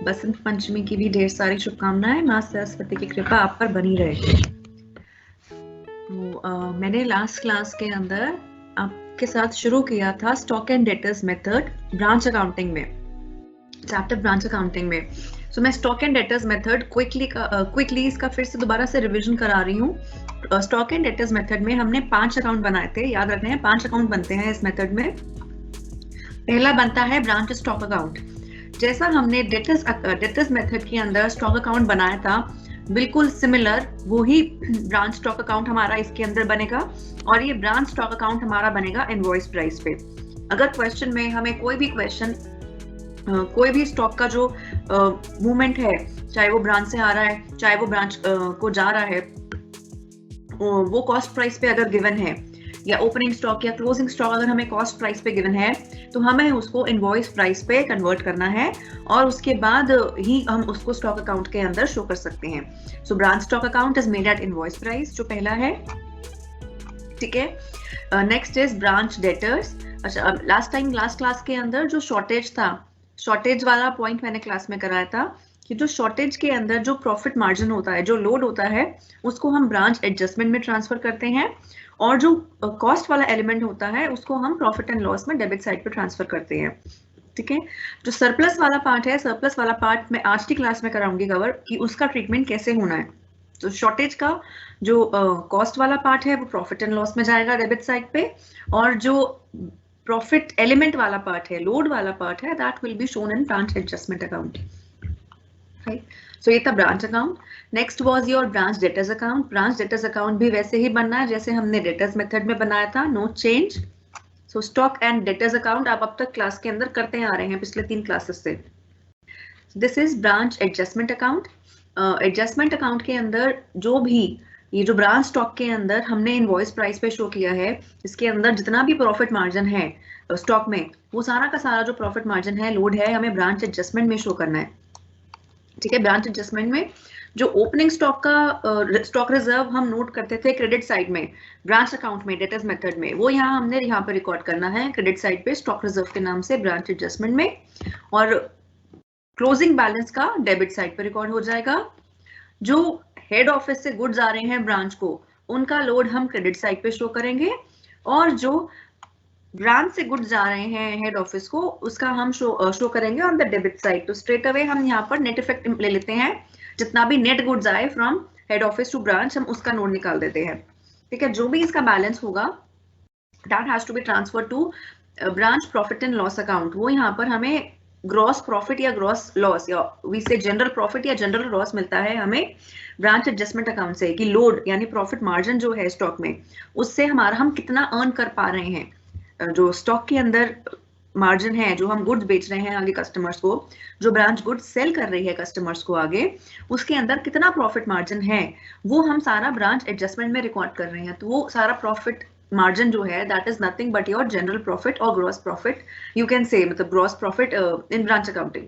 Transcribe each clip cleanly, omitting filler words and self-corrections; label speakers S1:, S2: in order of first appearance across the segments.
S1: बसंत पंचमी की भी ढेर सारी शुभकामनाएं। माँ सरस्वती की कृपा आप पर बनी रहे। तो मैंने लास्ट क्लास के अंदर आपके साथ शुरू किया था stock and debtors method branch accounting में, चैप्टर ब्रांच अकाउंटिंग में। सो मैं stock and debtors method quickly इसका फिर से दोबारा से रिवीजन करा रही हूँ। स्टॉक एंड डेटर्स मेथड में हमने 5 अकाउंट बनाए थे, याद रखना है 5 अकाउंट बनते हैं इस मेथड में। पहला बनता है ब्रांच स्टॉक अकाउंट। जैसा हमने डेटर्स मेथड के अंदर स्टॉक अकाउंट बनाया था, बिल्कुल सिमिलर वही ब्रांच स्टॉक अकाउंट हमारा इसके अंदर बनेगा, और ये ब्रांच स्टॉक अकाउंट हमारा बनेगा इनवॉइस प्राइस पे। अगर क्वेश्चन में हमें कोई भी स्टॉक का जो मूवमेंट है, चाहे वो ब्रांच से आ रहा है चाहे वो ब्रांच को जा रहा है, वो कॉस्ट प्राइस पे अगर गिवन है, या ओपनिंग स्टॉक या क्लोजिंग स्टॉक अगर हमें कॉस्ट प्राइस पे गिवन है, तो हमें उसको इनवॉइस प्राइस पे कन्वर्ट करना है, और उसके बाद ही हम उसको स्टॉक अकाउंट के अंदर शो कर सकते हैं। So branch stock account is made at invoice price, जो पहला है। ठीक है, नेक्स्ट इज ब्रांच डेटर्स। अच्छा, लास्ट क्लास के अंदर जो शॉर्टेज था, शॉर्टेज वाला पॉइंट मैंने क्लास में कराया था कि जो शॉर्टेज के अंदर जो प्रॉफिट मार्जिन होता है, जो लोड होता है, उसको हम ब्रांच एडजस्टमेंट में ट्रांसफर करते हैं, और जो कॉस्ट वाला एलिमेंट होता है उसको हम प्रॉफिट एंड लॉस में डेबिट साइड पे ट्रांसफर करते हैं। ठीक है, जो सरप्लस वाला पार्ट है, सरप्लस वाला पार्ट मैं आज की क्लास में कराऊंगी कवर कि उसका ट्रीटमेंट कैसे होना है। तो शॉर्टेज का जो कॉस्ट वाला पार्ट है वो प्रॉफिट एंड लॉस में जाएगा डेबिट साइड पे, और जो प्रॉफिट एलिमेंट वाला पार्ट है, लोड वाला पार्ट है, that will be shown in branch adjustment account. So ये था branch account. Next was your branch debtors account. Branch debtors account भी वैसे ही बनना है जैसे हमने डेटर्स मेथड में बनाया था, no change. So stock and debtors account आप अब तक क्लास के अंदर करते आ रहे हैं पिछले 3 क्लासेस से। This is branch adjustment account. Adjustment account के अंदर जो भी ये जो ब्रांच स्टॉक के अंदर हमने इनवॉइस प्राइस पे शो किया है, इसके अंदर जितना भी प्रॉफिट मार्जिन है स्टॉक में, वो सारा का सारा जो प्रॉफिट मार्जिन है, लोड है, हमें ब्रांच एडजस्टमेंट में शो करना है। ठीक है, ब्रांच एडजस्टमेंट में जो ओपनिंग स्टॉक का स्टॉक रिजर्व हम नोट करते थे क्रेडिट साइड में, ब्रांच अकाउंट में, डेटर्स मेथड में, वो हमने यहाँ पे रिकॉर्ड करना है क्रेडिट साइड पे स्टॉक रिजर्व के नाम से ब्रांच एडजस्टमेंट में, और क्लोजिंग बैलेंस का डेबिट साइड पे रिकॉर्ड हो जाएगा। जो हेड ऑफिस से गुड्स आ रहे हैं ब्रांच को, उनका लोड हम क्रेडिट साइड पे शो करेंगे, और जो ब्रांच से गुड्स जा रहे हैं हेड ऑफिस को, उसका हम शो करेंगे ऑन द डेबिट साइड। तो स्ट्रेट अवे हम यहाँ पर नेट इफेक्ट ले लेते हैं, जितना भी नेट गुड्स आए from head office to branch, हम उसका नोट निकाल देते हैं। ठीक है, जो भी इसका बैलेंस होगा, that has to be transfer to branch profit and loss account. वो यहाँ पर हमें ग्रॉस प्रॉफिट या ग्रॉस लॉस, या वी से जनरल प्रॉफिट या जनरल लॉस मिलता है हमें ब्रांच एडजस्टमेंट अकाउंट से, कि लोड यानी प्रॉफिट मार्जिन जो है स्टॉक में, उससे हमारा हम कितना अर्न कर पा रहे हैं। जो स्टॉक के अंदर मार्जिन है, जो हम गुड्स बेच रहे हैं आगे कस्टमर्स को, जो ब्रांच गुड्स सेल कर रही है कस्टमर्स को आगे, उसके अंदर कितना प्रॉफिट मार्जिन है, वो हम सारा ब्रांच एडजस्टमेंट में रिकॉर्ड कर रहे हैं। तो वो सारा प्रॉफिट मार्जिन जो है, that is nothing but your general profit और gross profit, you can say, मतलब gross profit in branch accounting.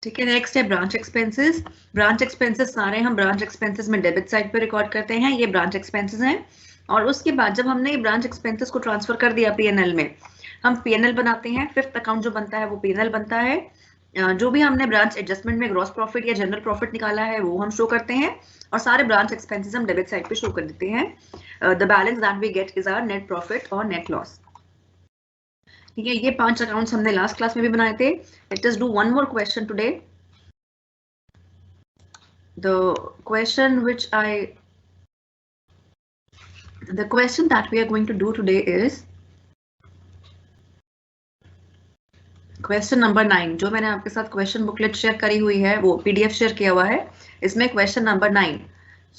S1: ठीक है, नेक्स्ट है ब्रांच एक्सपेंसेस। ब्रांच एक्सपेंसेस सारे हम ब्रांच एक्सपेंसेस में डेबिट साइड पे रिकॉर्ड करते हैं, ये ब्रांच एक्सपेंसेस हैं। और उसके बाद जब हमने ब्रांच एक्सपेंसेस को ट्रांसफर कर दिया पीएनएल में, हम पीएनएल बनाते हैं। फिफ्थ अकाउंट जो बनता है वो पीएनएल बनता है। जो भी हमने ब्रांच एडजस्टमेंट में ग्रॉस प्रॉफिट या जनरल प्रॉफिट निकाला है वो हम शो करते हैं, और सारे ब्रांच एक्सपेंसेस हम डेबिट साइड पे शो कर देते हैं। The balance that we get is our net profit और नेट लॉस। ठीक है, ये 5 अकाउंट्स हमने लास्ट क्लास में भी बनाए थे। Late us do one more question today. The question that we are going to do today is question number 9। जो मैंने आपके साथ क्वेश्चन बुकलेट शेयर करी हुई है, वो पीडीएफ शेयर किया हुआ है, इसमें question number 9।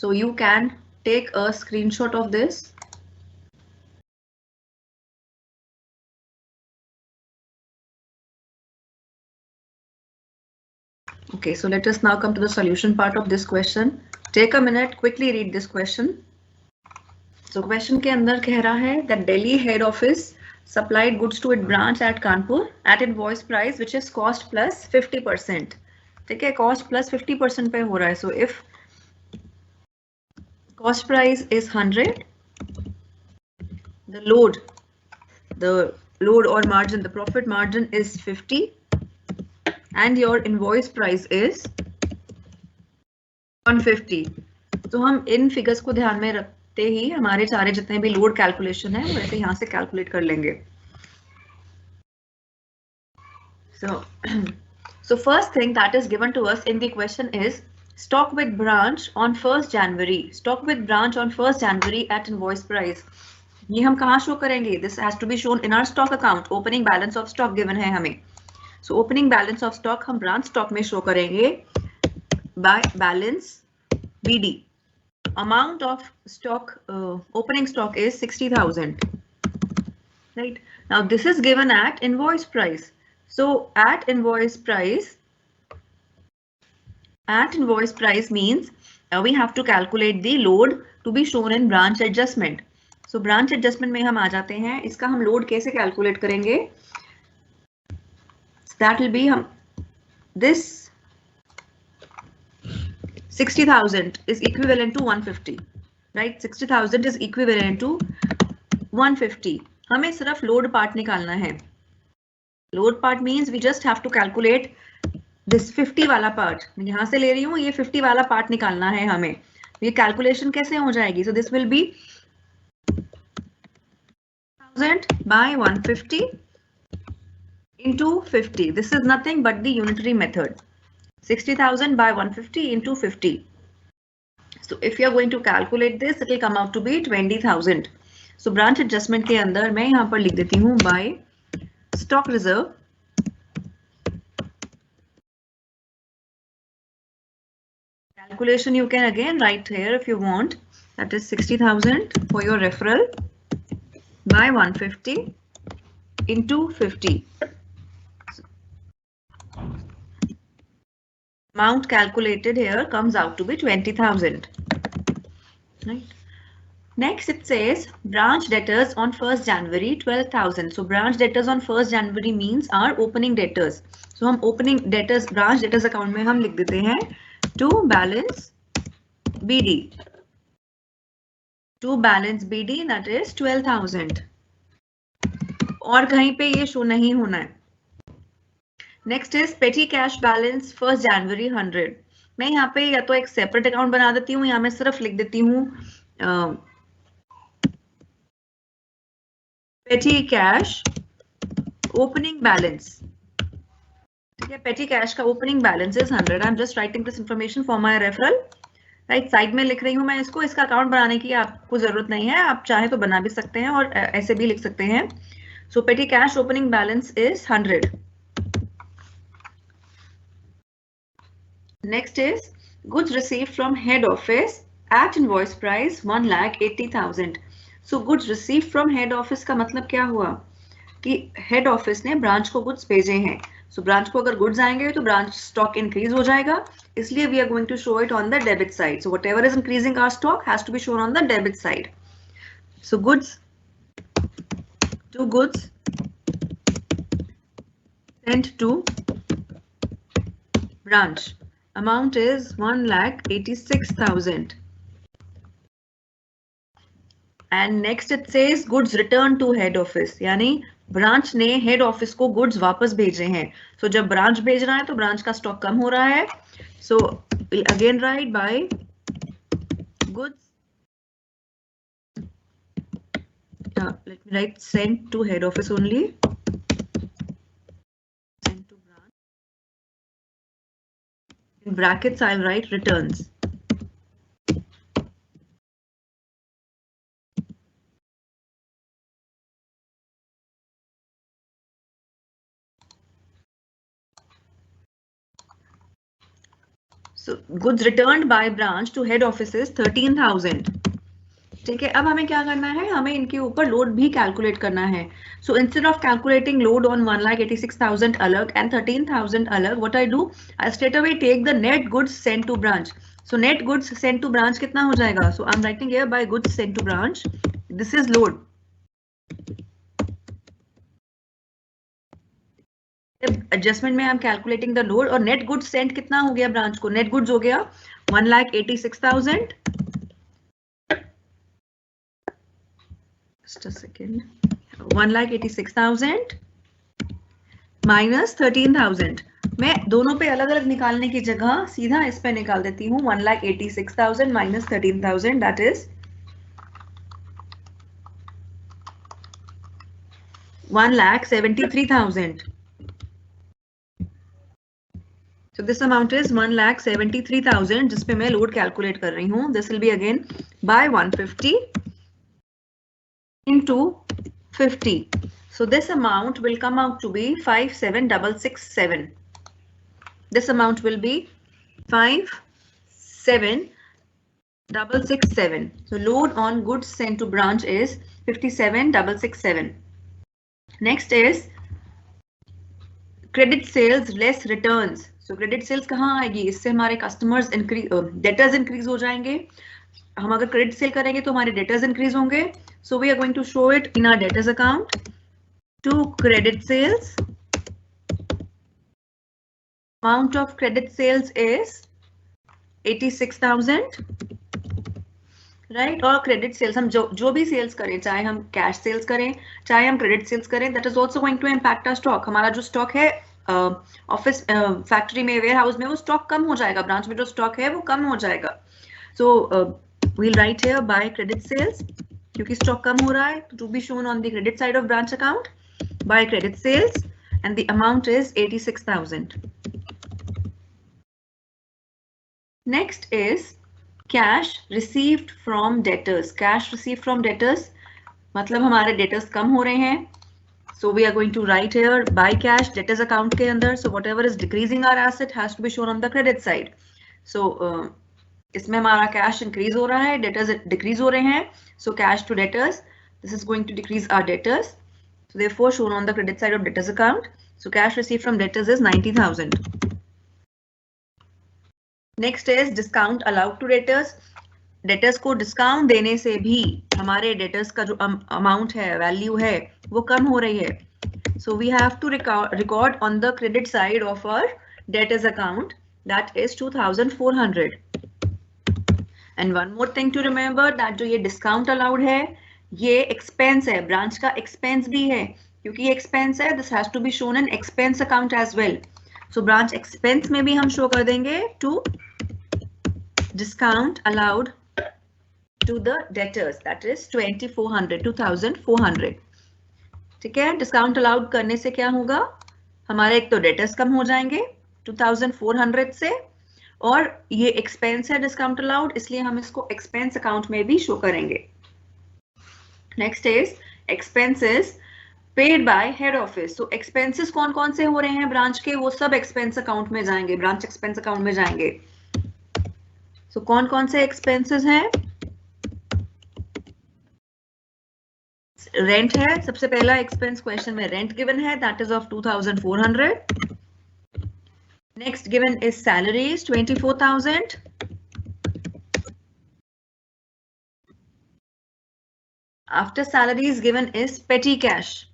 S1: So you can take a screenshot of this. Okay, so let us now come to the solution part of this question. Take a minute, quickly read this question. So question के अंदर कह रहा है that Delhi head office supplied goods to its branch at Kanpur at invoice price which is cost plus 50%. ठीक है, cost plus 50% पे हो रहा है. So if cost price is 100, the load, the load or margin, the profit margin is 50 and your invoice price is 150. तो हम इन figures को ध्यान में रखते ही हमारे सारे जितने भी लोड कैलकुलेशन है वो ऐसे यहाँ से कैलकुलेट कर लेंगे. So first thing that is given to us in the question is stock with branch on 1st January. Stock with branch on 1st January at invoice price. ये हम कहाँ शो करेंगे? This has to be shown in our stock account. Opening balance of stock given है हमें. So opening balance of stock हम branch stock में show करेंगे by balance BD. Amount of stock, opening stock is 60,000. Right. Now this is given at invoice price. So at invoice price means we have to calculate the load to be shown in branch adjustment. So branch adjustment में हम आ जाते हैं. इसका हम load कैसे calculate करेंगे? That will be this 60,000 is equivalent to 150. Right? 60,000 is equivalent to 150. हमें सिर्फ load part निकालना है. Load part means we just have to calculate this 50 वाला part. मैं यहाँ से ले रही हूँ, ये 50 वाला part निकालना है हमें. ये calculation कैसे हो जाएगी? So this will be 1000 by 150 into 50. This is nothing but the unitary method. 60,000 by 150 into 50. So if you are going to calculate this, it will come out to be 20,000. So branch adjustment के अंदर मैं यहाँ पर लिख देती हूँ by stock reserve calculation. You can again write here if you want. That is 60,000 for your referral by 150 into 50. Amount calculated here comes out to be 20,000. Right. Next it says branch debtors on 1st January 12,000. So branch debtors on 1st January means our opening debtors. So हम opening debtors branch debtors account में हम लिख देते हैं to balance BD. To balance BD that is 12,000. और कहीं पे ये शो नहीं होना है. Next is petty cash balance 1st January 100. मैं यहाँ पे या तो एक separate account बना देती हूँ या मैं सिर्फ लिख देती हूँ petty cash opening balance. ठीक है, petty cash का opening balance is 100. I'm just writing this information for my referral. Right, side में लिख रही हूँ मैं इसको. इसका account बनाने की आपको जरूरत नहीं है, आप चाहे तो बना भी सकते हैं और ऐसे भी लिख सकते हैं. So petty cash opening balance is 100. Next is goods received from head office at invoice price 1,80,000. So goods received from head office का मतलब क्या हुआ कि head office ने branch को goods भेजे हैं. So branch को अगर goods आएंगे तो branch stock increase हो जाएगा, इसलिए we are going to show it on the debit side. So whatever is increasing our stock has to be shown on the debit side. So goods sent to branch. Amount is 1,86,000. And next it says goods returned to head office. यानी branch ने head office को goods वापस भेजे हैं. So जब branch भेज रहा है तो branch का stock कम हो रहा है. So we'll again write by goods. Let me write sent to head office only. Sent to branch. In brackets I'll write returns. So goods returned by branch to head office is 13,000. ठीक है, अब हमें क्या करना है, हमें इनके ऊपर लोड भी कैलकुलेट करना है. So instead of calculating load on 1,86,000 अलग एंड 13,000 अलग, what I do, I straight away take the net goods sent to branch. So net goods sent to branch कितना हो जाएगा? So I am writing here by goods sent to branch, this is load. Adjustment में I am calculating the load और net goods sent कितना हो गया branch को? Net goods हो गया 1,86,000. Just a second. 1,86,000 माइनस 13,000. मैं दोनों पे अलग अलग निकालने की जगह सीधा इस पे निकाल देती हूँ. 1,86,000 minus 13,000 that is 1,73,000. So this amount is 1,73,000 जिस पे मैं लोड कैलकुलेट कर रही हूँ. This will be again by 150 into 50. So this amount will come out to be 57,667. This amount will be 57,667. So load on goods sent to branch is 57,667. Next is credit sales less returns. So credit sales कहाँ आएगी? इससे हमारे customers increase, debtors increase हो जाएंगे. हम अगर credit sale करेंगे तो हमारे debtors increase होंगे. So we are going to show it in our debtors account. To credit sales, amount of credit sales is 86,000. Right. और क्रेडिट सेल्स हम जो भी सेल्स करें, चाहे हम कैश सेल्स करें, चाहे हम क्रेडिट सेल्स करें, that is also going to impact our stock. हमारा जो स्टॉक है ऑफिस फैक्ट्री में, वेयर हाउस में, वो स्टॉक कम हो जाएगा. ब्रांच में जो स्टॉक है वो कम हो जाएगा. So we'll write here by credit sales, क्योंकि स्टॉक कम हो रहा है, to be shown on the credit side of branch account by credit sales, and the amount is 86,000. Next is cash received from debtors. Cash received from debtors मतलब हमारे debtors कम हो रहे हैं. So we are going to write here by cash debtors account के अंदर. So whatever is decreasing our asset has to be shown on the credit side. So इसमें हमारा कैश इंक्रीज हो रहा है, डेटर्स डिक्रीज हो रहे हैं. So cash to debtors, this is going to decrease our debtors. So therefore shown on the credit side of debtors account. So cash received from debtors is 90,000. Next is discount allowed to debtors. Debtors को discount देने से भी हमारे debtors का जो amount है, value है, वो कम हो रही है. So we have to record on the credit side of our debtors account that is 2,400. And one more thing to remember that जो ये डिस्काउंट अलाउड है, ये एक्सपेंस है, ब्रांच का एक्सपेंस भी है. क्योंकि ये एक्सपेंस है, this has to be shown in expense account as well. So branch expense में भी हम शो कर देंगे to discount allowed to the debtors, that is 2,400. ठीक है. डिस्काउंट अलाउड करने से क्या होगा, हमारे एक तो डेटर्स कम हो जाएंगे 2,400 से, और ये एक्सपेंस है डिस्काउंट अलाउड, इसलिए हम इसको एक्सपेंस अकाउंट में भी शो करेंगे. Next is expenses paid by head office. So expenses कौन कौन से हो रहे हैं ब्रांच के, वो सब एक्सपेंस अकाउंट में जाएंगे, ब्रांच एक्सपेंस अकाउंट में जाएंगे. So, कौन कौन से एक्सपेंसेस हैं? रेंट है, सबसे पहला एक्सपेंस क्वेश्चन में रेंट गिवन है, that is of 2,400. Next given is salaries 24,000. After salaries given is पेटी cash.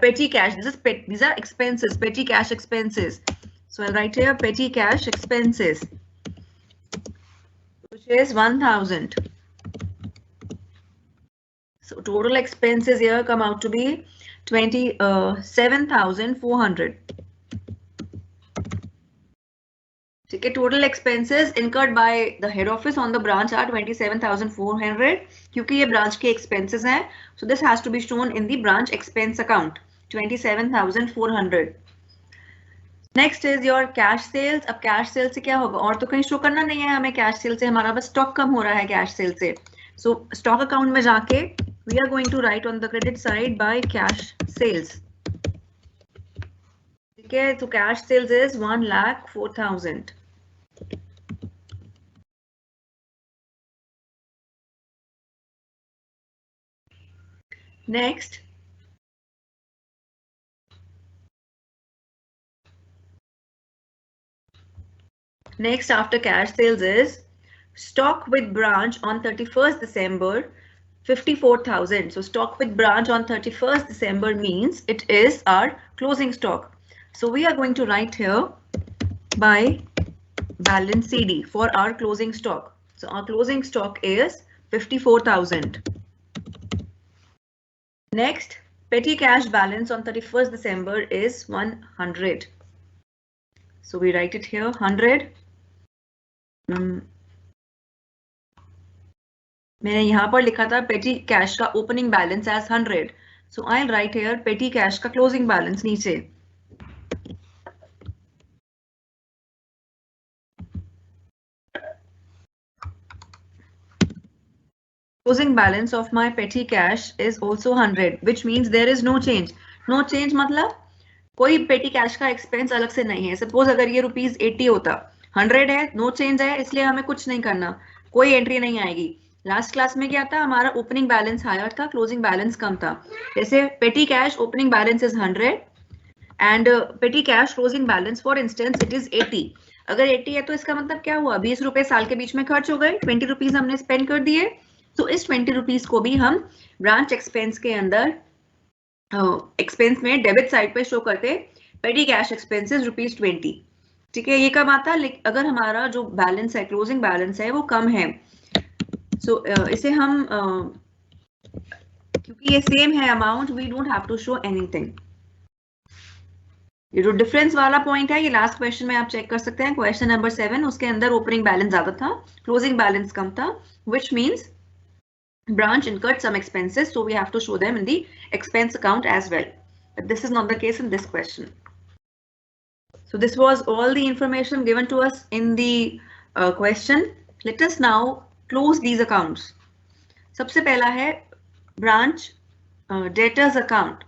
S1: Petty cash. These are expenses, petty cash expenses. So I'll write here petty cash expenses, which is 1,000. So total expenses here come out to be 27,400. Okay, total expenses incurred by the head office on the branch are 27,400. क्योंकि ये branch के expenses हैं, so this has to be shown in the branch expense account 27,400. Next is your cash sales. अब cash sales से क्या होगा, और तो कहीं शो करना नहीं है हमें. cash sales से हमारा बस stock कम हो रहा है cash sales से. So stock account में जाके we are going to write on the credit side by cash sales. Okay, so cash sales is 1,04,000. Next, after cash sales is stock with branch on 31st December 54,000. So stock with branch on 31st December means it is our closing stock. So we are going to write here by balance CD for our closing stock. So our closing stock is 54,000. Next, petty cash balance on 31st December is 100. So we write it here 100. मैंने यहाँ पर लिखा था petty cash का opening balance as 100. So I'll write here petty cash का closing balance नीचे. Closing balance of my petty cash is also 100, which means there is no change. No change मतलब कोई petty cash का expense अलग से नहीं है. Suppose अगर ये रुपीज 80 होता, 100 है, no change है, इसलिए हमें कुछ नहीं करना, कोई एंट्री नहीं आएगी. लास्ट क्लास में क्या था, हमारा ओपनिंग बैलेंस हायर था, क्लोजिंग बैलेंस कम था. जैसे पेटी cash opening balance is 100 and पेटी cash closing balance for instance it is 80. अगर 80 है तो इसका मतलब क्या हुआ, 20 रुपए साल के बीच में खर्च हो गए, 20 रुपीज हमने स्पेंड कर दिए. तो इस 20 रुपीज को भी हम ब्रांच एक्सपेंस के अंदर एक्सपेंस में डेबिट साइड पे शो करते, पेटी कैश एक्सपेंसेस ₹20. ठीक है, ये कब आता है, अगर हमारा जो बैलेंस है, क्लोजिंग बैलेंस है, वो कम है. सो इसे हम क्योंकि ये सेम है amount, we don't have to show anything. ये जो डिफरेंस वाला पॉइंट है, ये लास्ट क्वेश्चन में आप चेक कर सकते हैं, क्वेश्चन नंबर 7, उसके अंदर ओपनिंग बैलेंस ज्यादा था, क्लोजिंग बैलेंस कम था, which means branch incurred some expenses, so we have to show them in the expense account as well. But this is not the case in this question. So this was all the information given to us in the question. Let us now close these accounts. सबसे पहला है branch debtors account.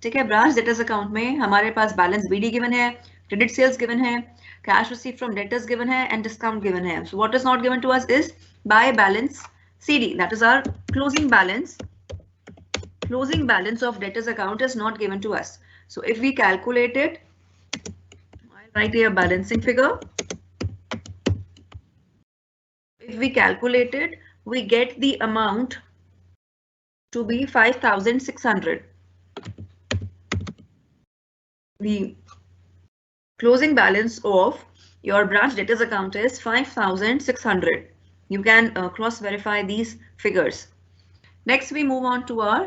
S1: ठीक है, branch debtors account में हमारे पास balance b d given है, credit sales given है, cash receive from debtors given है एंड डिस्काउंट गिवन है. So what is not given to us is by balance CD, that is our closing balance. Closing balance of debtors account is not given to us. So if we calculate it, I'll write here balancing figure. If we calculate it, we get the amount to be 5,600. The closing balance of your branch debtors account is 5,600. You can cross verify these figures. Next we move on to our,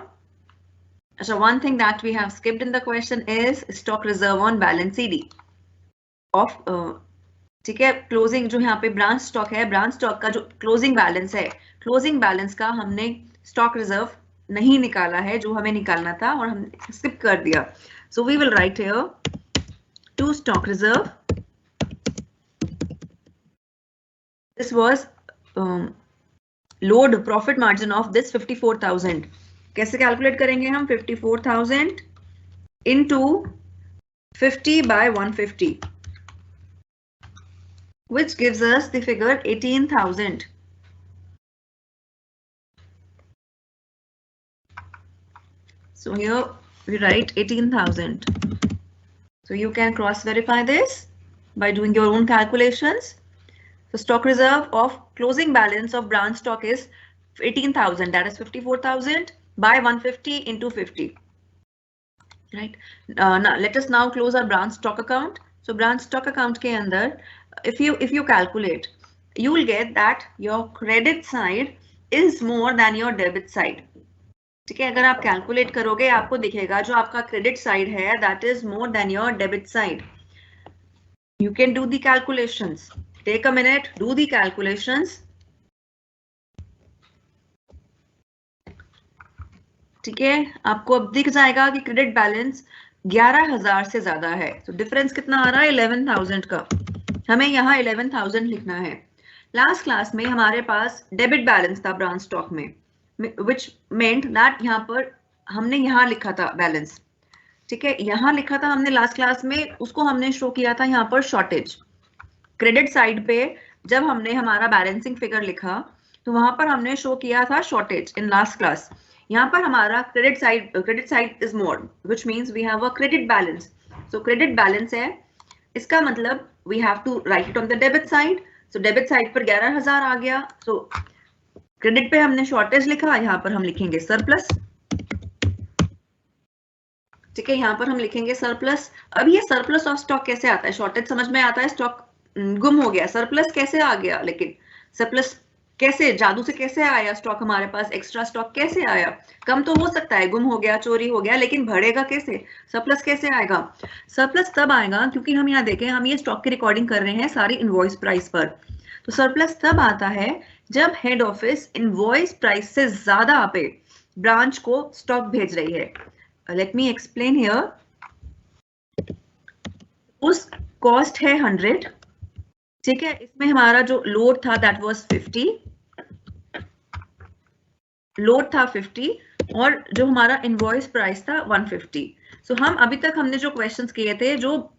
S1: so one thing that we have skipped in the question is stock reserve on balance CD of ठीक है, closing जो यहाँ पे branch stock है, branch stock का जो closing balance है, closing balance का हमने स्टॉक रिजर्व नहीं निकाला है जो हमें निकालना था और हमने स्किप कर दिया. So we will write here to stock reserve. This was load profit margin of this 54,000. कैसे कैलकुलेट करेंगे हम, 54,000 into 50 by 150, which gives us the figure 18,000. So here we write 18,000. So you can cross verify this by doing your own calculations. So stock reserve of closing balance of branch stock is 18,000, that is 54,000 by 150 into 50. Right. Now let us now close our branch stock account. So branch stock account के अंदर if you calculate, you will get that your credit side is more than your debit side. ठीक है, अगर आप calculate करोगे आपको दिखेगा जो आपका क्रेडिट साइड है that is more than your debit side. You can do the calculations. Take a minute, do the calculations. ठीक है, आपको अब दिख जाएगा कि क्रेडिट बैलेंस 11,000 से ज्यादा है. तो डिफरेंस कितना आ रहा है, 11,000 का. हमें यहाँ 11,000 लिखना है. लास्ट क्लास में हमारे पास डेबिट बैलेंस था ब्रांच स्टॉक में, which meant that यहाँ पर हमने यहाँ लिखा था बैलेंस. ठीक है, यहाँ लिखा था हमने लास्ट क्लास में, उसको हमने शो किया था यहाँ पर शॉर्टेज. क्रेडिट साइड पे जब हमने हमारा बैलेंसिंग फिगर लिखा तो वहां पर हमने शो किया था शॉर्टेज इन लास्ट क्लास. यहाँ पर हमारा credit side is more, which means we have a credit balance. So credit balance है, इसका मतलब we have to write it on the debit side. So debit side पर 11,000 आ गया. सो क्रेडिट पे हमने शॉर्टेज लिखा, यहाँ पर हम लिखेंगे सरप्लस. ठीक है, यहाँ पर हम लिखेंगे सरप्लस. अब ये सरप्लस ऑफ स्टॉक कैसे आता है, शॉर्टेज समझ में आता है, स्टॉक गुम हो गया, सरप्लस कैसे आ गया, लेकिन सरप्लस कैसे जादू से कैसे आया स्टॉक हमारे पास, एक्स्ट्रा स्टॉक कैसे आया? कम तो हो सकता है, गुम हो गया, चोरी हो गया, लेकिन बढ़ेगा कैसे? सरप्लस कैसे आएगा? सरप्लस तब आएगा क्योंकि हम यहाँ देखें, हम ये स्टॉक की रिकॉर्डिंग कर रहे हैं सारी इनवॉइस प्राइस पर। तो सरप्लस तब आता है जब हेड ऑफिस इनवॉइस प्राइस से ज्यादा पे ब्रांच को स्टॉक भेज रही है। Let me explain here. उस कॉस्ट है 100, ठीक है, इसमें हमारा जो लोड था दैट वाज 50, लोड था 50 और जो हमारा इनवॉइस प्राइस था 150। सो हम अभी तक हमने जो क्वेश्चंस किए थे, जो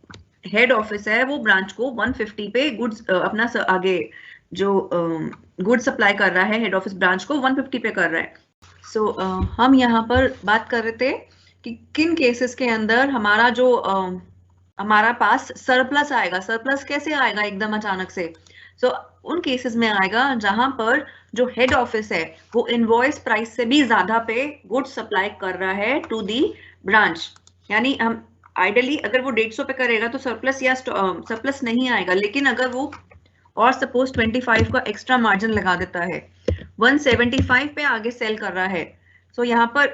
S1: हेड ऑफिस है वो ब्रांच को 150 पे गुड्स अपना आगे जो गुड्स सप्लाई कर रहा है, हेड ऑफिस ब्रांच को 150 पे कर रहा है। सो हम यहाँ पर बात कर रहे थे कि किन केसेस के अंदर हमारा जो हमारा पास सरप्लस आएगा। सरप्लस कैसे आएगा एकदम अचानक से? सो उन केसेस में आएगा जहां पर जो हेड ऑफिस है वो इनवॉइस प्राइस से भी ज्यादा पे गुड्स सप्लाई कर रहा है टू दी ब्रांच। यानी हम आइडियली अगर वो 150 पे करेगा तो सरप्लस या सरप्लस नहीं आएगा, लेकिन अगर वो और सपोज 25 का एक्स्ट्रा मार्जिन लगा देता है, 175 पे आगे सेल कर रहा है, सो यहाँ पर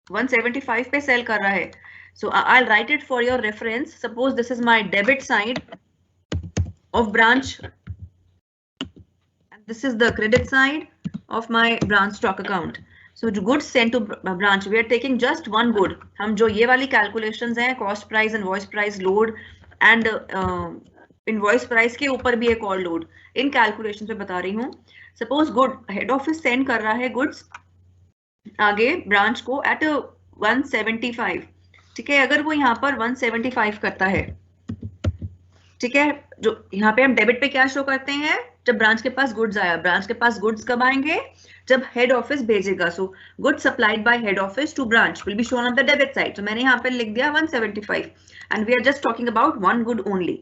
S1: 175 पे सेल कर रहा है। So I'll write it for your reference. Suppose this is my debit side of branch and this is the credit side of my branch stock account. So goods sent to branch, we are taking just one good. हम जो ये वाली calculations हैं, cost price, invoice price, load and invoice price के ऊपर भी एक और load, इन calculations पे बता रही हूँ। Suppose good head office send कर रहा है goods आगे branch को at 175, ठीक है। अगर वो यहाँ पर 175 करता है, ठीक है, जो यहाँ पे हम डेबिट पे क्या शो करते हैं, जब ब्रांच के पास गुड्स आया। ब्रांच के पास गुड्स कब आएंगे? जब हेड ऑफिस भेजेगा। So goods supplied by head office to branch will be shown on the debit side. तो मैंने यहाँ पे लिख दिया 175 and we are just talking about one good only.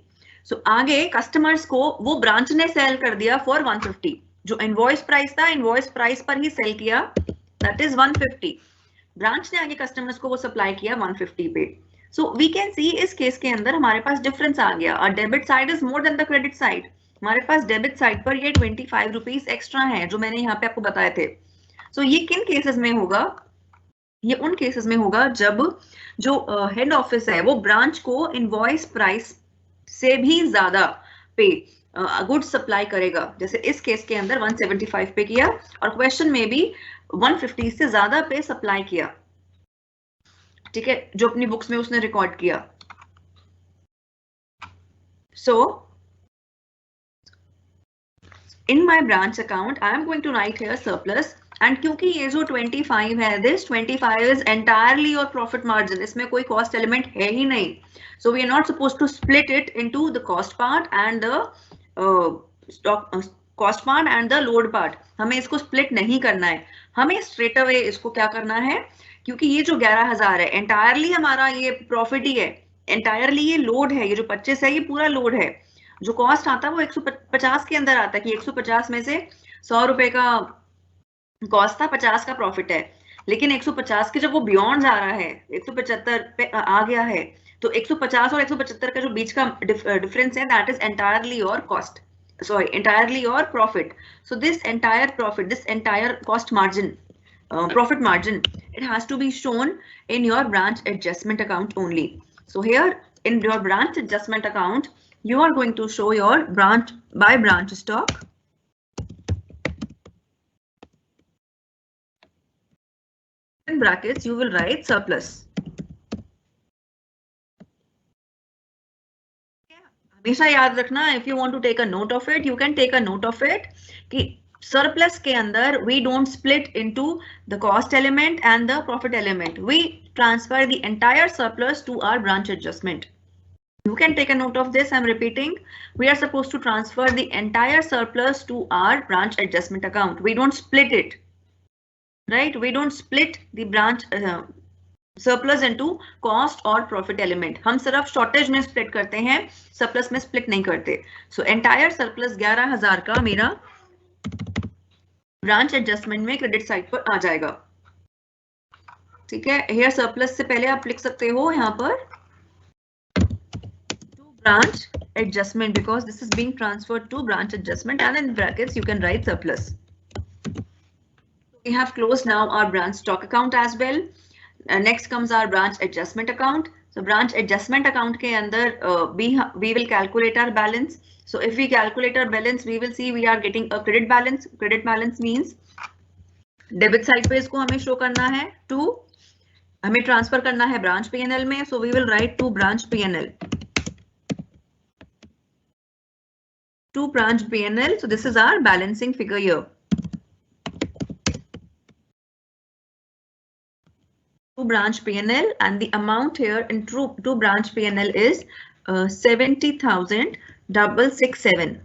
S1: So आगे कस्टमर्स को वो ब्रांच ने सेल कर दिया फॉर 150, जो इनवॉइस प्राइस था इनवॉइस प्राइस पर ही सेल किया, दैट इज 150। ब्रांच ने आगे कस्टमर्स को वो सप्लाई किया 150 पे। सो वी कैन सी इस केस के अंदर हमारे पास डिफरेंस आ गया, और debit side is more than the credit side. हमारे पास डेबिट साइड पर ये 25 रुपीज एक्स्ट्रा है जो मैंने यहाँ पे आपको बताए थे। सो ये किन केसेस में होगा? ये उन केसेस में होगा जब जो हेड ऑफिस है वो ब्रांच को इनवॉइस प्राइस से भी ज्यादा पे गुड्स सप्लाई करेगा। जैसे इस केस के अंदर 175 पे किया और क्वेश्चन में भी 150 से ज्यादा पे सप्लाई किया, ठीक है, जो अपनी बुक्स में उसने रिकॉर्ड किया। So in my branch account I am going to write here surplus, and क्योंकि ये जो 25 है, this 25 is entirely your profit margin, इसमें कोई कॉस्ट एलिमेंट है ही नहीं। So we are not supposed to split it into the cost part and the stock cost part and the load part. हमें इसको स्प्लिट नहीं करना है, हमें स्ट्रेट अवे इसको क्या करना है, क्योंकि ये जो 11,000 है एंटायरली हमारा ये प्रॉफिट ही है, एंटायरली ये लोड है, ये जो 25 है ये पूरा लोड है। जो कॉस्ट आता है वो 150 के अंदर आता है कि 150 में से 100 रुपए का कॉस्ट था, 50 का प्रॉफिट है। लेकिन 150 के जब वो बियॉन्ड जा रहा है, 175 पे आ गया है, तो 150 और 175 का जो बीच का डिफरेंस है that is entirely your cost, sorry, entirely your profit. So this entire profit, this entire cost margin, profit margin, it has to be shown in your branch adjustment account only. So here in your branch adjustment account, you are going to show your branch by branch stock. In brackets, you will write surplus. हमेशा याद रखना, if you want to take a note of it, you can take a note of it कि surplus के अंदर we don't split into the cost element and the profit element. We transfer the entire surplus to our branch adjustment. You can take a note of this. I'm repeating. We are supposed to transfer the entire surplus to our branch adjustment account. We don't split it, right? We don't split the branch surplus into cost और profit element. हम सिर्फ shortage में split करते हैं, surplus में split नहीं करते। So entire surplus 11,000 का मेरा ब्रांच एडजस्टमेंट में क्रेडिट साइड पर आ जाएगा, ठीक है। हेयर सरप्लस से पहले आप लिख सकते हो यहाँ पर to branch adjustment, because this is being transferred to branch adjustment, and in brackets you can write surplus. We have closed now our branch stock account as well. Next comes our branch adjustment account. So branch adjustment account के अंदर we will calculate our balance. So if we calculate our balance, we will see we are getting a credit balance. Credit balance means debit side पे इसको हमें show करना है to, हमें transfer करना है branch P&L में. So we will write to branch P&L. To branch P&L. So this is our balancing figure here. To branch P&L, and the amount here in to branch P&L is 70,667.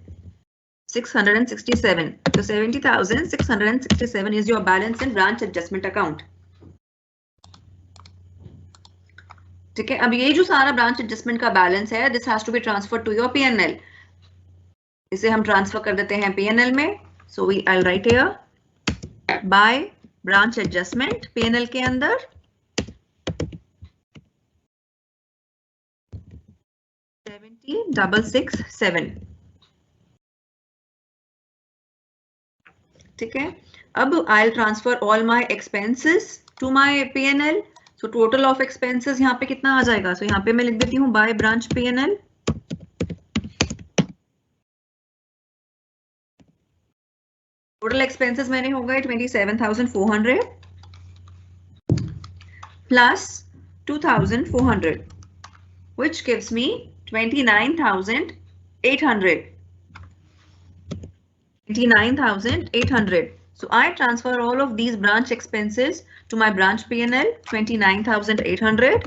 S1: 667. So 70,667 is your balance in branch adjustment account. ठीक है, अब ये जो सारा branch adjustment का balance है, this has to be transferred to your P&L. इसे हम transfer कर देते हैं P&L में. So I'll write here by branch adjustment P&L के अंदर 70,667. ठीक है, अब I'll transfer all my expenses to my P&L. So total of expenses यहाँ पे कितना आ जाएगा? So यहाँ पे मैं लिख देती हूँ by branch P&L. Total expenses मैंने हो गए 27,400 plus 2,400, which gives me 29,800. 29,800. So I transfer all of these branch expenses to my branch P&L, 29,800.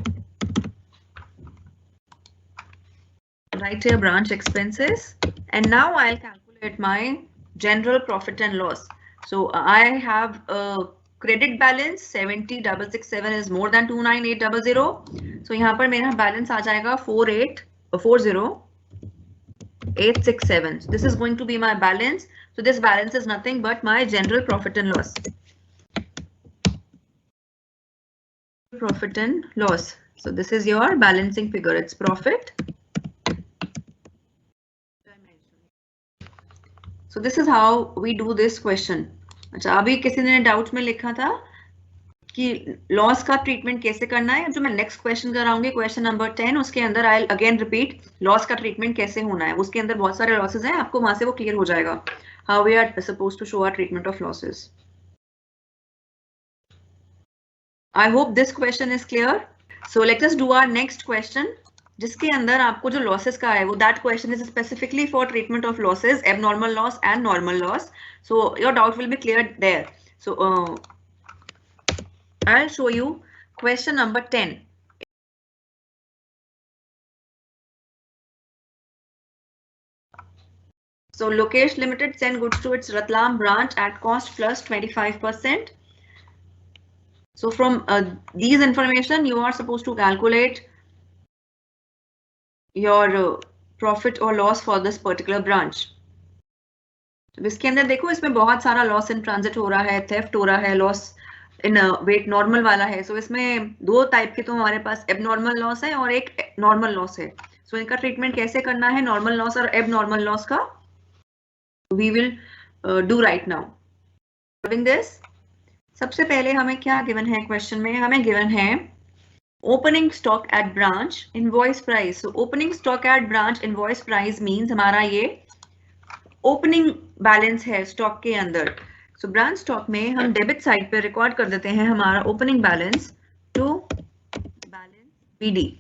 S1: Right here, branch expenses. And now I'll calculate my general profit and loss. So I have a credit balance 70,667 is more than 29,800. So यहाँ पर मेरा balance आ जाएगा 48,867. So this is going to be my balance. So this balance is nothing but my general profit and loss. Profit and loss. So this is your balancing figure. It's profit. So this is how we do this question. अच्छा, अभी किसी ने doubt में लिखा था कि loss का treatment कैसे करना है. जो मैं नेक्स्ट क्वेश्चन कराऊंगी, क्वेश्चन नंबर 10, उसके अंदर आई अगेन रिपीट लॉस का ट्रीटमेंट कैसे होना है. उसके अंदर बहुत सारे लॉसेस हैं, आपको वहां से वो क्लियर हो जाएगा. How we are supposed to show our treatment of losses. I hope this question is clear. So let us do our next question, जिसके अंदर आपको जो लॉसेस का है वो that question is specifically for treatment of losses, abnormal loss and normal loss. So your doubt will be clear there. So I'll show you question number 10. So Lokesh Limited send goods to its Ratlam branch at cost plus 25%. So from these information, you are supposed to calculate your profit or loss for this particular branch. तो इसके अंदर देखो, इसमें बहुत सारा loss in transit हो रहा है, थेफ्ट हो रहा है, लॉस इन वेट नॉर्मल वाला है. सो इसमें दो टाइप के तो हमारे पास एबनॉर्मल लॉस है और एक नॉर्मल लॉस है. सो इनका ट्रीटमेंट कैसे करना है नॉर्मल लॉस और एबनॉर्मल लॉस का, we will do right now. Doing this, सबसे पहले हमें क्या गिवन है क्वेश्चन में? हमें गिवन है opening stock at branch invoice price. So opening stock at branch invoice price means हमारा ये ओपनिंग बैलेंस है स्टॉक के अंदर. सो ब्रांच स्टॉक में हम डेबिट साइड पे रिकॉर्ड कर देते हैं हमारा opening balance to balance BD.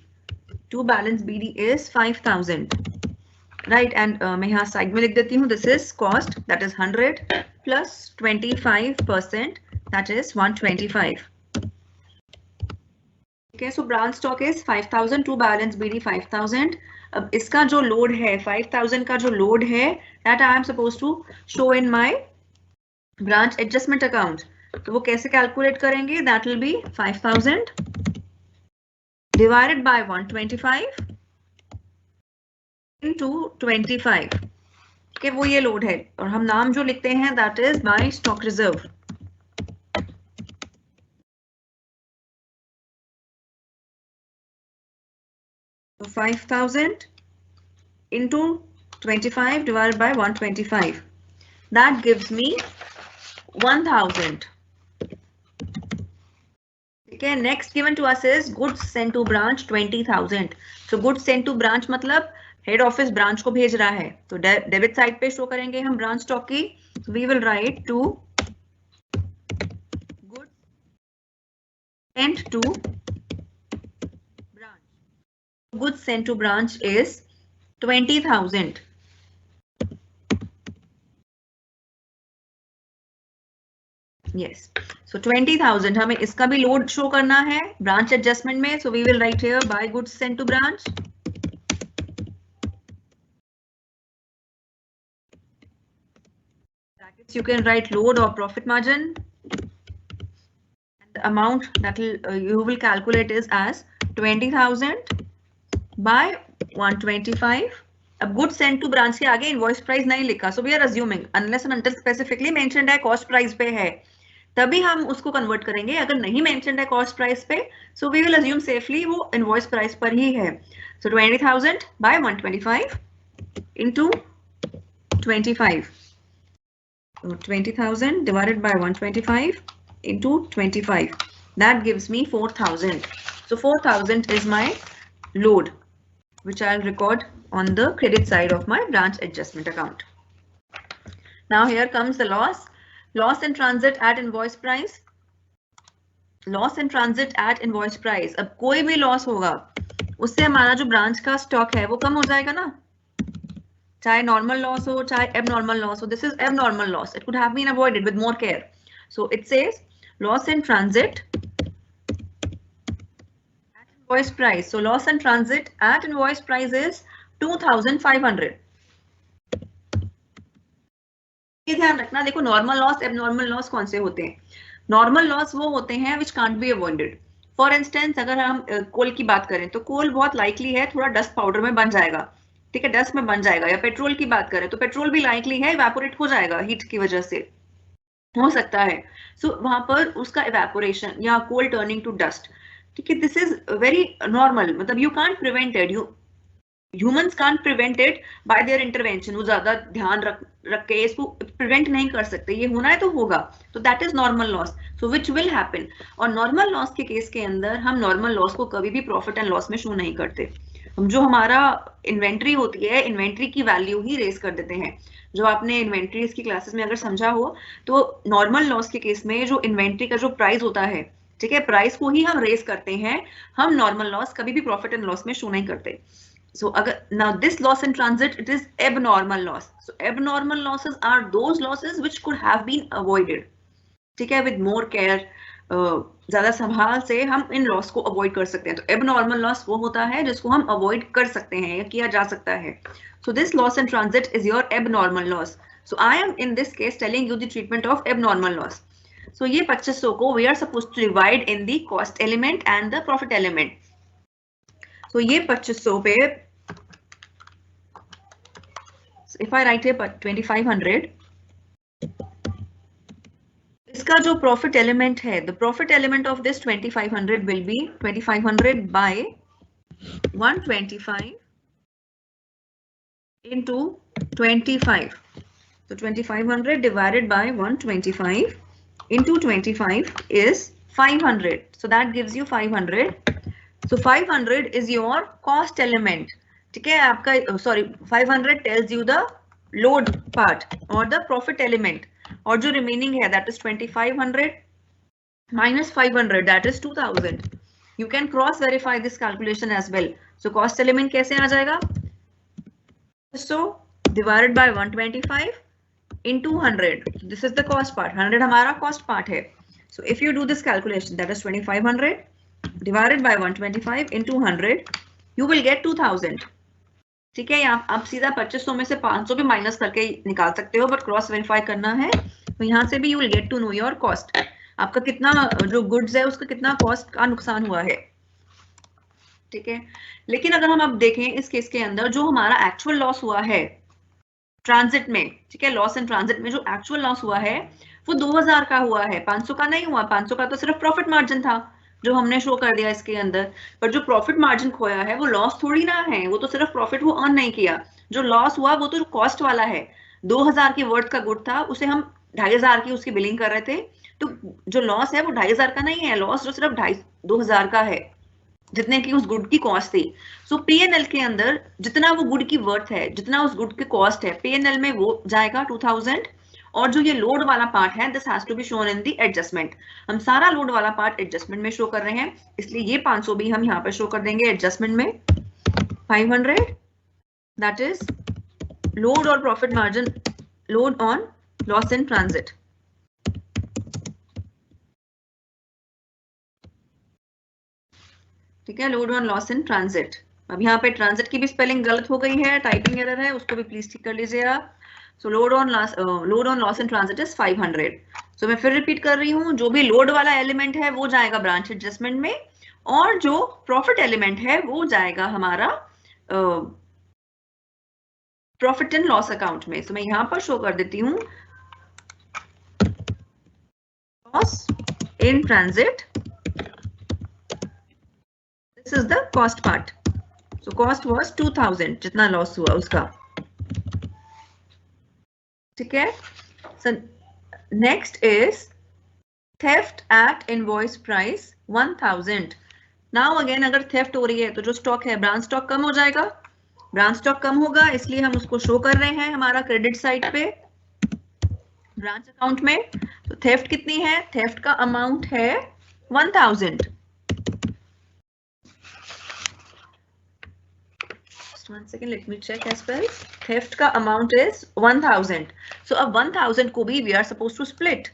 S1: To balance BD is 5,000, right. And मैं यहाँ साइड में लिख देती हूँ this is cost, that is 100 plus 25%, that is 125. ठीक है, so branch stock is 5,000, to balance BD 5,000. अब इसका जो लोड है 5,000 का जो लोड है, that I am suppose to show in my branch adjustment account. तो वो कैसे कैलकुलेट करेंगे? That will be 5,000 divided by 125 into 25. ठीक है, वो ये लोड है और हम नाम जो लिखते हैं that is by stock reserve. तो 5,000 into 25 divided by 125. That gives me 1000. Okay, next given to us is goods sent to branch 20,000. So goods sent to branch मतलब हेड ऑफिस ब्रांच को भेज रहा है, तो डेबिट साइड पे show करेंगे हम ब्रांच स्टॉक की. We will write to goods sent to branch. Goods sent to branch is 20,000. Yes, so 20,000 हमें इसका भी लोड शो करना है ब्रांच एडजस्टमेंट में. So we will write here buy goods sent to branch. Brackets you can write load or profit margin. And the amount that you will calculate is as 20,000 by 125. अब good Saint to branch के आगे invoice price नहीं लिखा, so we are assuming unless and until specifically mentioned है cost price पे है तभी हम उसको कन्वर्ट करेंगे. अगर नहीं मेंशन्ड है कॉस्ट प्राइस पे, so we will assume safely वो इनवॉइस प्राइस पर ही है. सो 20,000 by 125 into 25. So 20,000 divided by 125 into 25. That gives me 4,000. So 4,000 is my load, which I'll record on the credit side of my branch adjustment account. Now here comes the loss. Loss in transit at invoice price. Loss in transit at invoice price. अब कोई भी loss होगा उससे हमारा जो branch का stock है वो कम हो जाएगा ना, चाहे नॉर्मल लॉस हो चाहे एबनॉर्मल लॉस हो. This is abnormal loss. It could have been avoided with more care. So it says loss in transit at invoice price. So loss in transit at invoice price is 2,500. ये ध्यान रखना. देखो normal loss abnormal loss कौन से होते हैं. Normal loss वो होते हैं which can't be avoided. For instance अगर हम कोल की बात करें तो कोल बहुत लाइकली है थोड़ा डस्ट पाउडर में बन जाएगा, ठीक है, डस्ट में बन जाएगा. या पेट्रोल की बात करें तो पेट्रोल भी लाइकली है इवेपोरेट हो जाएगा हीट की वजह से, हो सकता है. सो वहां पर उसका इवेपोरेशन या कोल टर्निंग टू डस्ट, ठीक है, दिस इज वेरी नॉर्मल. मतलब you can't prevent it, humans can't prevent it by there intervention. वो ज्यादा ध्यान रख के इसको प्रिवेंट नहीं कर सकते. ये होना है तो होगा. तो that is normal loss, so which will happen. और नॉर्मल लॉस के केस के अंदर हम नॉर्मल लॉस को कभी भी प्रॉफिट एंड लॉस में शो नहीं करते. हम जो हमारा इन्वेंट्री होती है इन्वेंट्री की वैल्यू ही रेस कर देते हैं. जो आपने इन्वेंट्रीज की क्लासेस में अगर समझा हो तो नॉर्मल लॉस के केस में जो इन्वेंट्री का जो प्राइस होता है, ठीक है, प्राइस को ही हम रेस करते हैं. हम नॉर्मल लॉस कभी भी प्रॉफिट एंड लॉस में शो नहीं करते. So now this loss in transit, it is abnormal loss. So abnormal losses are those losses which could have been avoided. ठीक है, with more care, ज्यादा संभाल से हम इन लॉस को अवॉइड कर सकते हैं. तो abnormal loss वो होता है जिसको हम अवॉइड कर सकते हैं या किया जा सकता है. So this loss in transit is your abnormal loss. So I am in this case telling you the treatment of abnormal loss. So ये 2500 को we are supposed to divide in the cost element and the profit element. So ये 2500 पे, so if I write here 2,500, इसका जो profit element है, the profit element of this 2,500 will be 2,500 by 125 into 25. So 2,500 divided by 125 into 25 is 500. So that gives you 500. So 500 is your cost element. ठीक है, आपका sorry 500 tells you the load part or the profit element. और जो remaining है that is 2,500 minus 500 that is 2,000. You can cross verify this calculation as well. So cost element कैसे आ जाएगा? So divided by 125 into 100. This is the cost part. 100 हमारा cost part है. So if you do this calculation that is 2,500 divided by 125 into 100, you will get 2,000. ठीक है, आप सीधा 2500 में से 500 भी माइनस करके निकाल सकते हो, बट क्रॉस वेरीफाई करना है तो यहाँ से भी you will get to know your cost. आपका कितना जो गुड्स है उसका कितना कॉस्ट का नुकसान हुआ है. ठीक है, लेकिन अगर हम अब देखें इस केस के अंदर जो हमारा एक्चुअल लॉस हुआ है ट्रांजिट में, ठीक है, लॉस इन ट्रांजिट में जो एक्चुअल लॉस हुआ है वो 2,000 का हुआ है, 500 का नहीं हुआ. 500 का तो सिर्फ प्रॉफिट मार्जिन था. जो हमने शो कर दिया इसके अंदर, पर जो प्रॉफिट मार्जिन खोया है वो लॉस थोड़ी ना है, वो तो सिर्फ प्रॉफिट वो अर्न नहीं किया। जो लॉस हुआ वो तो कॉस्ट वाला है। 2000 की वर्थ का गुड था, उसे हम 2500 की उसकी बिलिंग कर रहे थे, तो जो लॉस है वो 2500 का नहीं है, लॉस जो सिर्फ 2000 का है, जितने की उस गुड की कॉस्ट थी। सो पीएनएल के अंदर जितना वो गुड की वर्थ है, जितना उस गुड की कॉस्ट है, पीएनएल में वो जाएगा 2000। और जो ये लोड वाला पार्ट है, this has to be shown in the adjustment. हम सारा लोड वाला पार्ट एडजस्टमेंट में शो कर रहे हैं, इसलिए ये 500 भी हम यहाँ पर शो कर देंगे एडजस्टमेंट में। 500 दैट इज लोड और profit margin, load on loss in transit. ठीक है, load on loss in transit. अब यहाँ पे ट्रांजिट की भी स्पेलिंग गलत हो गई है, टाइपिंग एरर है, उसको भी प्लीज ठीक कर लीजिए आप। सो load on loss in transit is 500। सो मैं फिर रिपीट कर रही हूँ, जो भी लोड वाला एलिमेंट है वो जाएगा ब्रांच एडजस्टमेंट में, और जो प्रॉफिट एलिमेंट है वो जाएगा हमारा प्रॉफिट एंड लॉस अकाउंट में। तो मैं यहाँ पर शो कर देती हूँ loss in transit, this is the cost part. So cost was 2000, जितना लॉस हुआ उसका। ठीक है, so next is theft at invoice price 1000। Now again अगर थेफ्ट हो रही है तो जो स्टॉक है, ब्रांच स्टॉक कम हो जाएगा, ब्रांच स्टॉक कम होगा, इसलिए हम उसको शो कर रहे हैं हमारा क्रेडिट साइड पे ब्रांच अकाउंट में। तो थेफ्ट कितनी है, थेफ्ट का अमाउंट है 1000। One second, let me check as well. Theft का amount is 1000. So अब 1000 को भी we are supposed to split,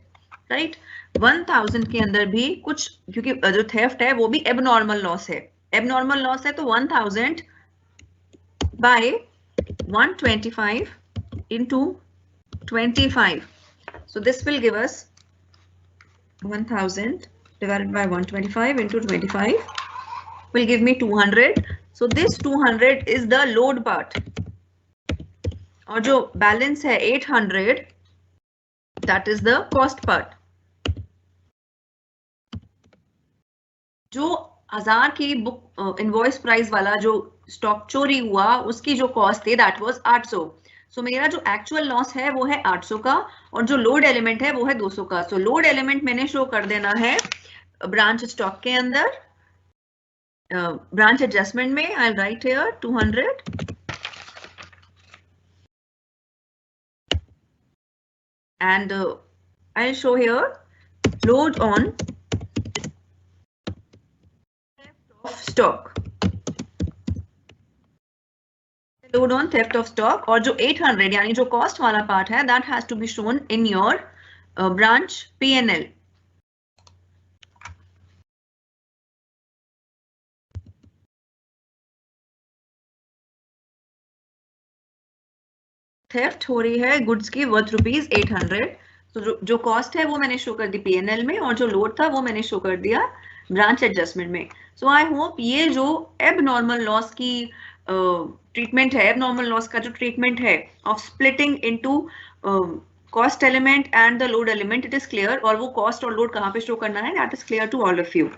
S1: right? 1000 के अंदर भी कुछ, क्योंकि जो theft है वो भी abnormal loss है, abnormal loss है, तो 1000 by 125 into 25. So this will give us 1000 divided by 125 into 25 will give me 200. So this 200 is the load part, और जो बैलेंस है 800 that is the cost part. जो 1000 की बुक इनवॉइस प्राइस वाला जो स्टॉक चोरी हुआ उसकी जो कॉस्ट थी that was 800. सो मेरा जो एक्चुअल लॉस है वो है 800 का, और जो लोड एलिमेंट है वो है 200 का। सो लोड एलिमेंट मैंने शो कर देना है ब्रांच स्टॉक के अंदर, branch adjustment में I'll write here 200 and I'll show here load on theft of stock, load on theft of stock, और जो 800 यानी जो कॉस्ट वाला पार्ट है that has to be shown in your branch P&L. Theft हो रही है गुड्स की वर्थ ₹800। तो जो कॉस्ट है वो मैंने शो कर दी पीएनएल में, और जो लोड था वो मैंने शो कर दिया ब्रांच एडजस्टमेंट में। सो आई होप ये जो एबनॉर्मल लॉस की ट्रीटमेंट है, एबनॉर्मल लॉस का जो ट्रीटमेंट है of splitting into cost element and the load element, it is clear, और वो कॉस्ट और लोड कहाँ पे शो करना है that is clear to all of you.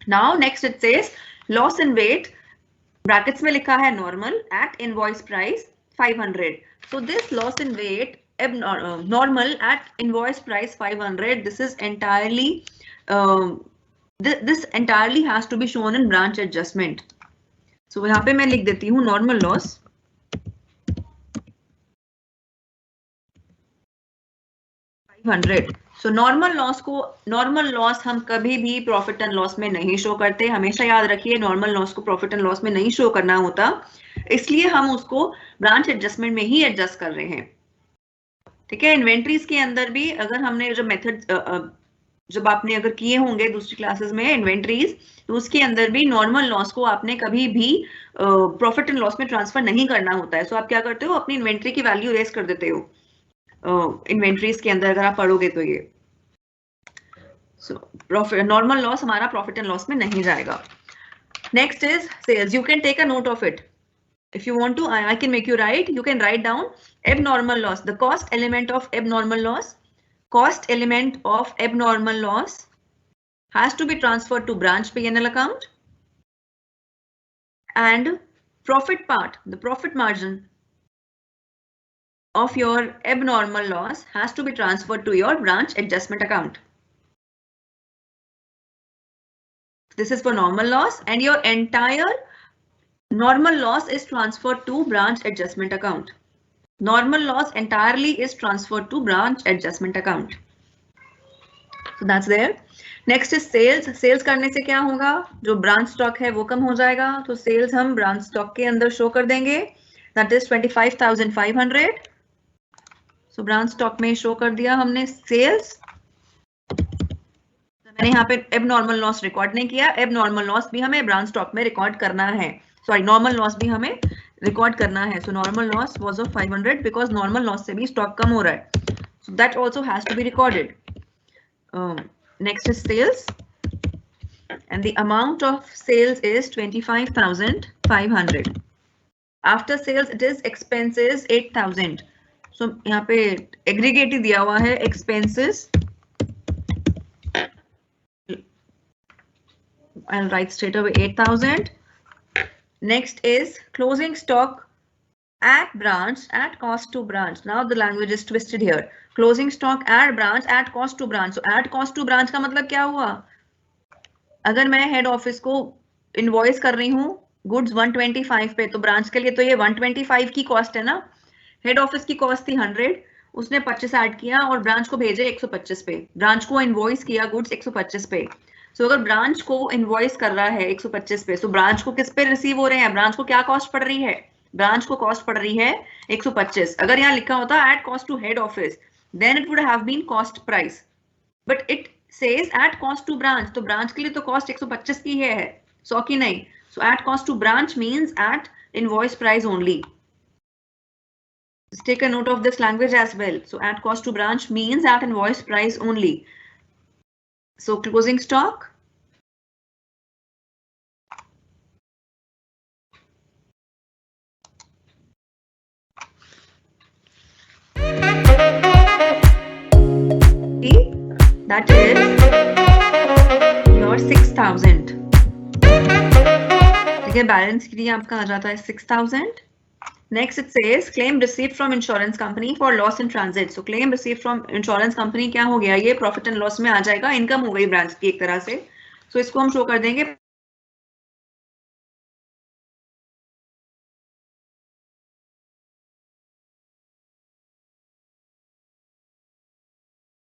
S1: Now next it says loss in weight, brackets में लिखा है normal at invoice price 500. So this loss in weight normal at invoice price 500. This is entirely this entirely has to be shown in branch adjustment. So यहाँ पे मैं लिख देती हूँ normal loss 500. So normal loss को, normal loss हम कभी भी प्रॉफिट एंड लॉस में नहीं शो करते, हमेशा याद रखिए नॉर्मल लॉस को प्रॉफिट एंड लॉस में नहीं शो करना होता, इसलिए हम उसको ब्रांच एडजस्टमेंट में ही एडजस्ट कर रहे हैं। ठीक है, इन्वेंट्रीज के अंदर भी अगर हमने जो मेथड जब आपने अगर किए होंगे दूसरी क्लासेस में इन्वेंट्रीज, तो उसके अंदर भी नॉर्मल लॉस को आपने कभी भी प्रॉफिट एंड लॉस में ट्रांसफर नहीं करना होता है। सो आप क्या करते हो, अपनी इन्वेंट्री की वैल्यू रेस कर देते हो इन्वेंट्रीज के अंदर, अगर आप पढ़ोगे तो ये प्रॉफिट नॉर्मल लॉस हमारा प्रॉफिट एंड लॉस में नहीं जाएगा। Next is sales, you can take a note of it. If you want to, I can make you write. You can write down abnormal loss, the cost element of abnormal loss, cost element of abnormal loss. has to be transferred to branch P&L account, and profit part, the profit margin of your abnormal loss has to be transferred to your branch adjustment account. This is for normal loss, and your entire normal loss is transferred to branch adjustment account. Normal loss entirely is transferred to branch adjustment account. So that's there. Next is sales. Sales करने से क्या होगा, जो branch stock है वो कम हो जाएगा, तो सेल्स हम ब्रांच स्टॉक के अंदर शो कर देंगे, that is 25,500. So branch stock में शो कर दिया हमने सेल्स. मैंने यहाँ पे एबनॉर्मल लॉस रिकॉर्ड नहीं किया, एबनॉर्मल लॉस भी हमें ब्रांच स्टॉक में रिकॉर्ड करना है, सॉरी नॉर्मल लॉस भी हमें रिकॉर्ड करना है. So normal loss was of 500 because normal loss से भी स्टॉक कम हो रहा है, so that also has to be recorded. Next is sales, and the amount of sales is 25,500. After sales it is expenses 8,000. So यहाँ पे aggregate ही दिया हुआ है expenses. I'll write straight away 8,000. Next is closing stock at branch at cost to branch. Now the language is twisted here. Closing stock at branch at cost to branch. So at cost to branch का मतलब क्या हुआ, अगर मैं head office को invoice कर रही हूँ गुड्स 125 पे, तो ब्रांच के लिए तो ये 125 की कॉस्ट है ना. हेड ऑफिस की कॉस्ट थी 100, उसने 25 ऐड किया और ब्रांच को भेजे 125 पे. ब्रांच को इनवॉइस किया गुड्स 125 पे. सो अगर ब्रांच को इनवॉइस कर रहा है 125 पे, तो ब्रांच को किस पे रिसीव हो रहे हैं, ब्रांच को क्या कॉस्ट पड़ रही है, ब्रांच को कॉस्ट पड़ रही है 125. अगर यहाँ लिखा होता at cost to head office, then it would have been cost price, but it says at cost to branch, तो branch के लिए तो cost 125 की है, 100 की नहीं. So at cost to branch means at invoice price only. Just take a note of this language as well. So at cost to branch means at invoice price only. So closing stock, that is your 6,000. ठीक है, balance के लिए आपका आ जाता है 6,000. Next it says claim received from insurance company for loss in transit. So claim received from insurance company क्या हो गया, ये प्रॉफिट एंड लॉस में आ जाएगा, इनकम हो गई ब्रांच की एक तरह से. So इसको हम शो कर देंगे